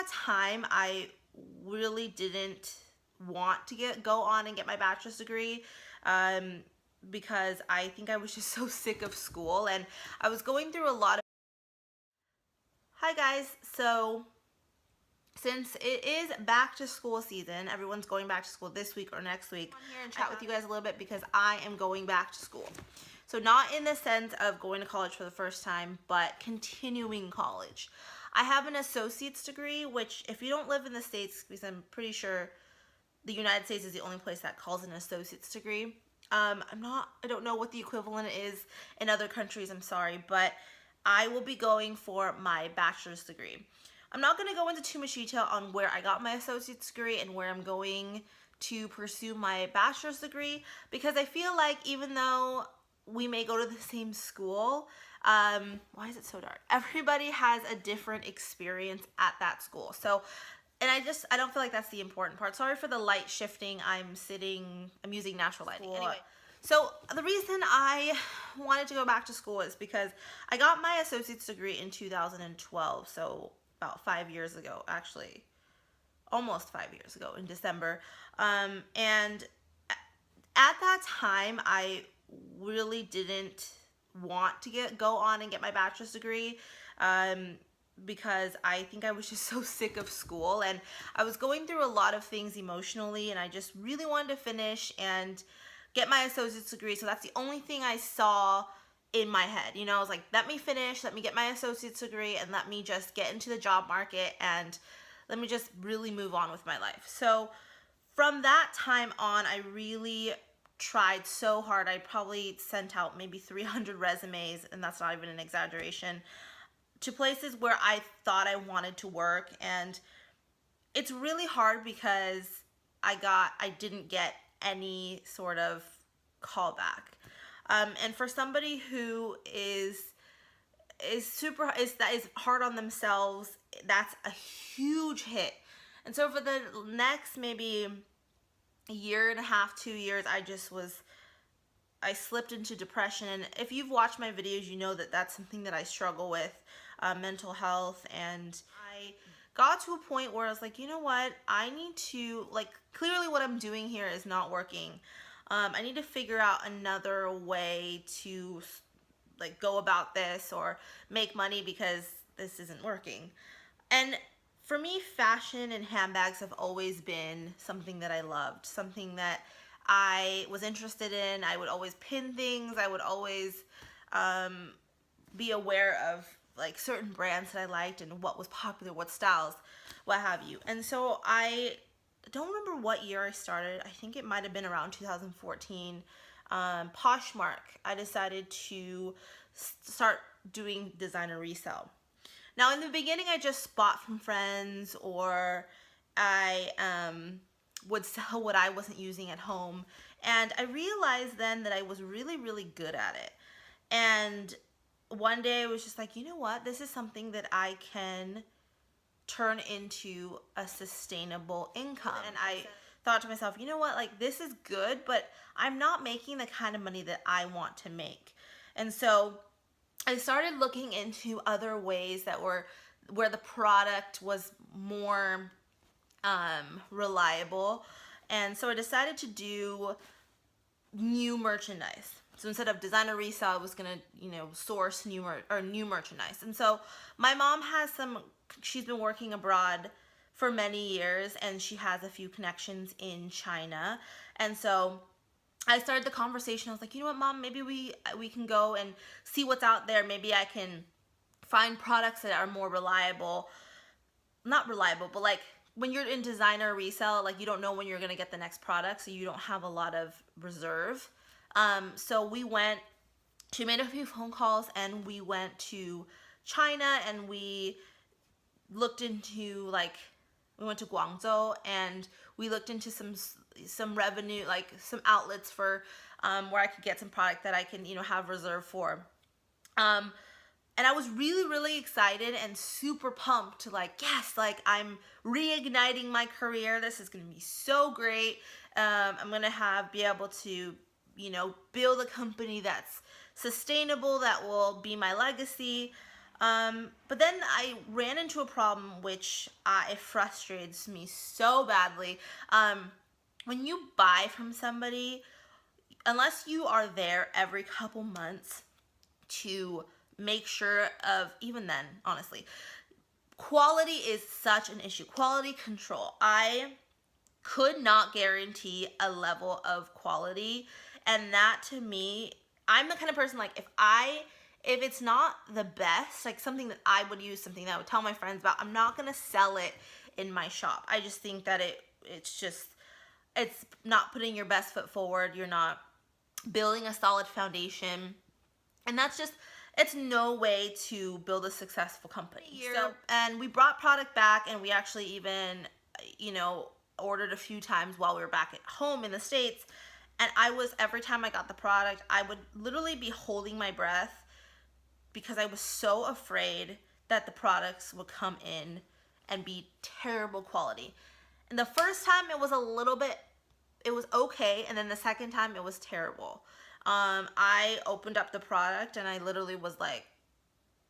that time, I really didn't want to go on and get my bachelor's degree because I think I was just so sick of school, and I was going through a lot of... Hi guys, so since it is back to school season, everyone's going back to school this week or next week, I'm here and chat with you guys a little bit because I am going back to school. So not in the sense of going to college for the first time, but continuing college. I have an associate's degree, which if you don't live in the States, because I'm pretty sure the United States is the only place that calls an associate's degree. I don't know what the equivalent is in other countries, I'm sorry, but I will be going for my bachelor's degree. I'm not going to go into too much detail on where I got my associate's degree and where I'm going to pursue my bachelor's degree, because I feel like even though we may go to the same school, why is it so dark? Everybody has a different experience at that school. So, and I don't feel like that's the important part. Sorry for the light shifting. I'm using natural lighting. Anyway, so the reason I wanted to go back to school is because I got my associate's degree in 2012. So about 5 years ago, actually, almost 5 years ago in December. And at that time, I really didn't want to go on and get my bachelor's degree because I think I was just so sick of school, and I was going through a lot of things emotionally, and I just really wanted to finish and get my associate's degree. So that's the only thing I saw in my head. You know, I was like, let me finish, let me get my associate's degree, and let me just get into the job market, and let me just really move on with my life. So from that time on, I really tried so hard. I probably sent out maybe 300 resumes, and that's not even an exaggeration, to places where I thought I wanted to work. And it's really hard because I didn't get any sort of callback. And for somebody who is hard on themselves, that's a huge hit. And so for the next maybe a year and a half, 2 years, I slipped into depression. And if you've watched my videos, you know that that's something that I struggle with, mental health. And I got to a point where I was like, you know what, I need to, like, clearly what I'm doing here is not working. I need to figure out another way to, like, go about this or make money because this isn't working. And for me, fashion and handbags have always been something that I loved, something that I was interested in. I would always pin things. I would always be aware of, like, certain brands that I liked and what was popular, what styles, what have you. And so I don't remember what year I started. I think it might have been around 2014. Poshmark, I decided to start doing designer resale. Now, in the beginning, I just bought from friends, or I would sell what I wasn't using at home. And I realized then that I was really, really good at it. And one day I was just like, you know what? This is something that I can turn into a sustainable income. And I thought to myself, you know what? Like, this is good, but I'm not making the kind of money that I want to make. And so I started looking into other ways that were where the product was more reliable. And so I decided to do new merchandise. So instead of designer resale, I was gonna, source new merchandise. And so my mom has she's been working abroad for many years, and she has a few connections in China. And so I started the conversation. I was like, you know what, Mom, maybe we can go and see what's out there. Maybe I can find products that are more reliable. Not reliable, but like when you're in designer resale, like you don't know when you're gonna get the next product, so you don't have a lot of reserve. So we made a few phone calls, and we went to China, and we looked into, we went to Guangzhou, and we looked into some revenue, like some outlets for where I could get some product that I can, have reserved for. And I was really, really excited and super pumped to, like, yes, like, I'm reigniting my career. This is going to be so great. I'm going to be able to, build a company that's sustainable, that will be my legacy. But then I ran into a problem which it frustrates me so badly. When you buy from somebody, unless you are there every couple months to make sure of, even then, honestly, quality is such an issue. Quality control. I could not guarantee a level of quality, and that to me, I'm the kind of person, like, if it's not the best, like something that I would use, something that I would tell my friends about, I'm not gonna sell it in my shop. I just think that it's not putting your best foot forward. You're not building a solid foundation, and it's no way to build a successful company. So, and we brought product back, and we actually even, ordered a few times while we were back at home in the States. And every time I got the product, I would literally be holding my breath because I was so afraid that the products would come in and be terrible quality. And the first time it was it was okay, and then the second time it was terrible. I opened up the product and I literally was like,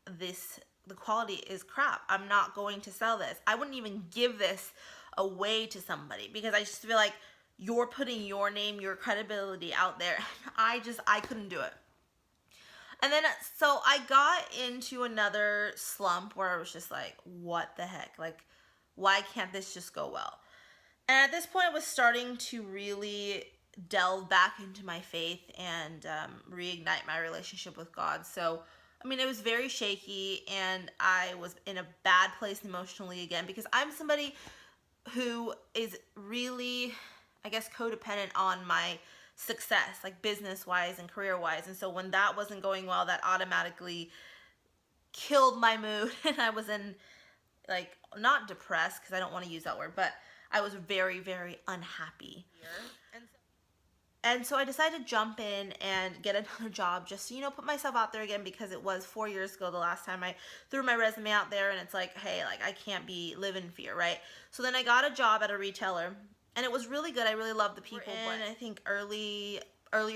the quality is crap. I'm not going to sell this. I wouldn't even give this away to somebody because I just feel like you're putting your name, your credibility out there. I couldn't do it. And then, so I got into another slump where I was just like, what the heck? Like, why can't this just go well? And at this point, I was starting to really delve back into my faith and reignite my relationship with God. So, I mean, it was very shaky, and I was in a bad place emotionally again because I'm somebody who is really, I guess, codependent on my success, like business-wise and career-wise. And so when that wasn't going well, that automatically killed my mood, and I was in, like, not depressed, because I don't want to use that word, but I was very, very unhappy. And so I decided to jump in and get another job just to, put myself out there again, because it was 4 years ago the last time I threw my resume out there, and it's like, hey, like, I can't live in fear, right? So then I got a job at a retailer, and it was really good. I really loved the people. And I think earlier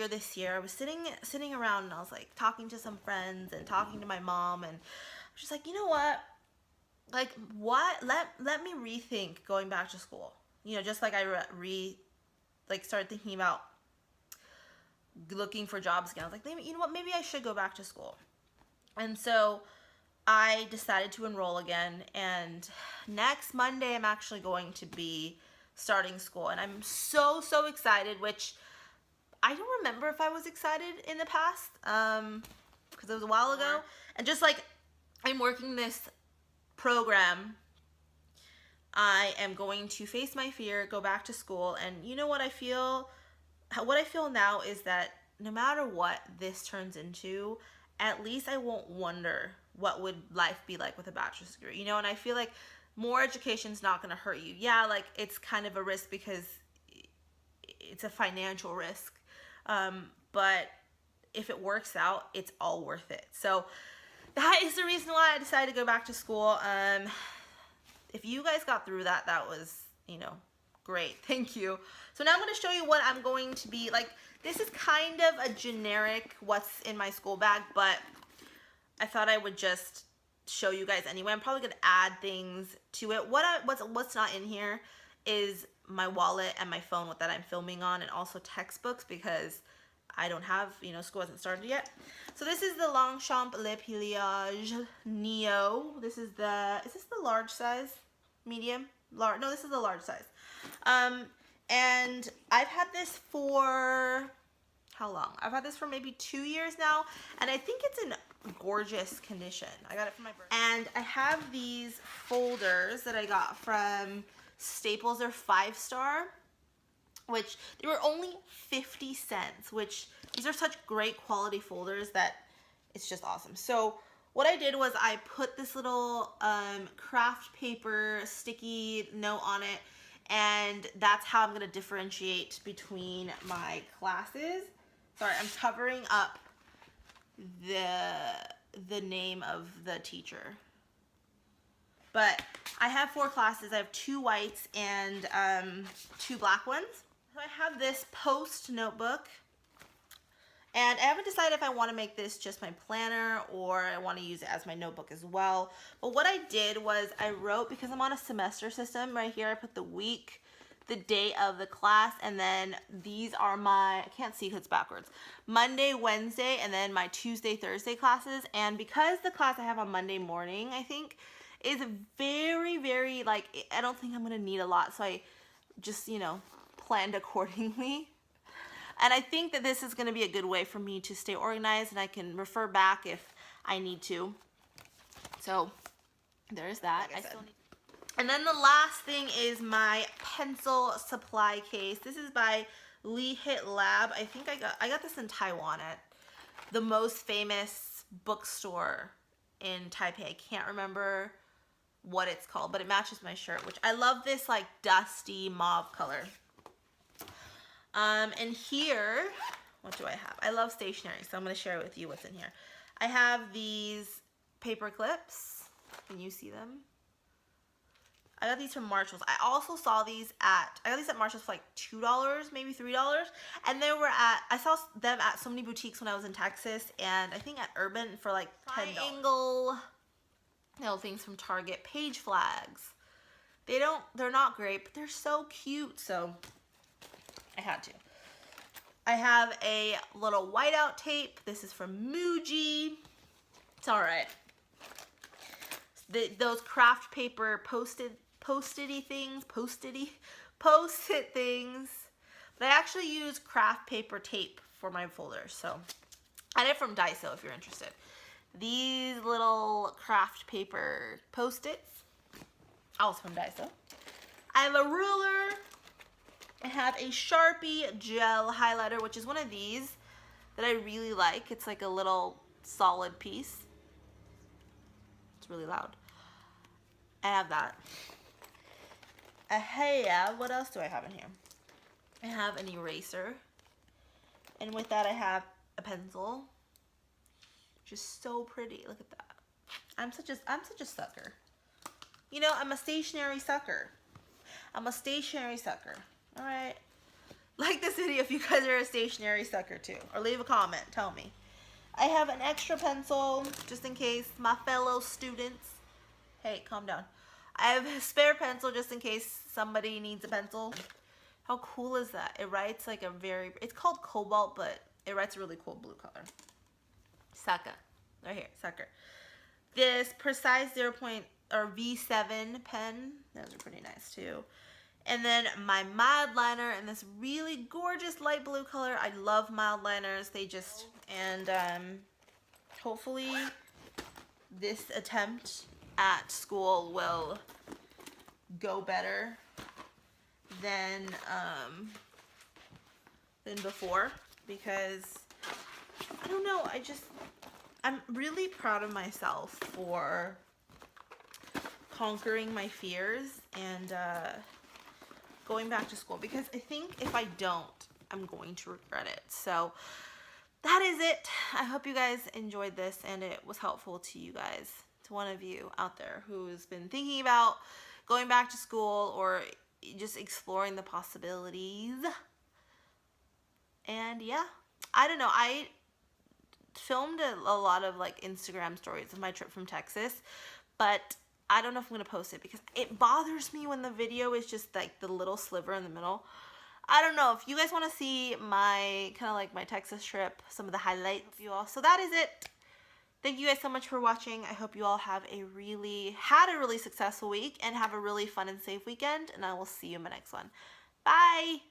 this year, I was sitting around, and I was like talking to some friends and talking to my mom, and I was just like, you know what? Like, let me rethink going back to school. Just like I started thinking about looking for jobs again. I was like, maybe, you know what, maybe I should go back to school. And so I decided to enroll again, and next Monday I'm actually going to be starting school, and I'm so excited, which I don't remember if I was excited in the past, because it was a while ago. And just like I'm working this program, I am going to face my fear, go back to school, and you know what I feel now is that no matter what this turns into, at least I won't wonder what would life be like with a bachelor's degree, and I feel like more education's not going to hurt you. Yeah, like, it's kind of a risk because it's a financial risk, but if it works out, it's all worth it. So that is the reason why I decided to go back to school. If you guys got through that was, great. Thank you. So now I'm going to show you what I'm going to be like. This is kind of a generic what's in my school bag, but I thought I would just show you guys anyway. I'm probably going to add things to it. What's not in here is my wallet and my phone that I'm filming on, and also textbooks, because I don't have, school hasn't started yet. So this is the Longchamp Le Pliage Neo. Is this the large size? Medium? Large? No, this is the large size. And I've had this for, how long? I've had this for maybe 2 years now, and I think it's in gorgeous condition. I got it for my birthday. And I have these folders that I got from Staples. They're 5-star, which they were only 50 cents, which these are such great quality folders that it's just awesome. So what I did was I put this little craft paper sticky note on it, and that's how I'm going to differentiate between my classes. Sorry, I'm covering up the name of the teacher. But I have 4 classes. I have 2 whites and 2 black ones. So I have this Post notebook, And I haven't decided if I want to make this just my planner or I want to use it as my notebook as well. But what I did was I wrote, because I'm on a semester system, right here I put the week, the day of the class, and then these are my, I can't see because it's backwards, Monday, Wednesday, and then my Tuesday, Thursday classes. And because the class I have on Monday morning, I think, is very, very, like, I don't think I'm going to need a lot. So I just, you know, planned accordingly. And I think that this is going to be a good way for me to stay organized, and I can refer back if I need to. So there's that. Like I said. And then the last thing is my pencil supply case. This is by Lee Hit Lab. I think I got this in Taiwan at the most famous bookstore in Taipei. I can't remember what it's called, but it matches my shirt, which I love this like dusty mauve color. And here, what do I have? I love stationery, so I'm going to share with you what's in here. I have these paper clips. Can you see them? I got these from Marshall's. I also saw these I got these at Marshall's for like $2, maybe $3. And they were I saw them at so many boutiques when I was in Texas, and I think at Urban for like $10. Triangle, you know, things from Target. Page flags. They're not great, but they're so cute, so I had to. I have a little whiteout tape. This is from Muji. It's all right. Those craft paper post-it things. But I actually use craft paper tape for my folders. So I did it from Daiso if you're interested. These little craft paper post-its, also from Daiso. I have a ruler. I have a Sharpie gel highlighter, which is one of these that I really like. It's like a little solid piece. It's really loud. I have that. I have, what else do I have in here? I have an eraser. And with that I have a pencil. Which is so pretty. Look at that. I'm such a sucker. You know, I'm a stationery sucker. Alright. Like this video if you guys are a stationery sucker too. Or leave a comment. Tell me. I have an extra pencil just in case my fellow students. Hey, calm down. I have a spare pencil just in case somebody needs a pencil. How cool is that? It writes like it's called cobalt, but it writes a really cool blue color. Sucker. Right here, sucker. This Precise V7 pen. Those are pretty nice too. And then my mild liner in this really gorgeous light blue color. I love mild liners. Hopefully this attempt at school will go better than before, because I don't know, I'm really proud of myself for conquering my fears and going back to school, because I think if I don't, I'm going to regret it. So that is it. I hope you guys enjoyed this and it was helpful to you guys, to one of you out there who's been thinking about going back to school or just exploring the possibilities. And yeah, I don't know, I filmed a lot of like Instagram stories of my trip from Texas, but I don't know if I'm going to post it because it bothers me when the video is just like the little sliver in the middle. I don't know if you guys want to see my kind of like my Texas trip, some of the highlights, you all. So that is it. Thank you guys so much for watching. I hope you all have had a really successful week and have a really fun and safe weekend, and I will see you in my next one. Bye.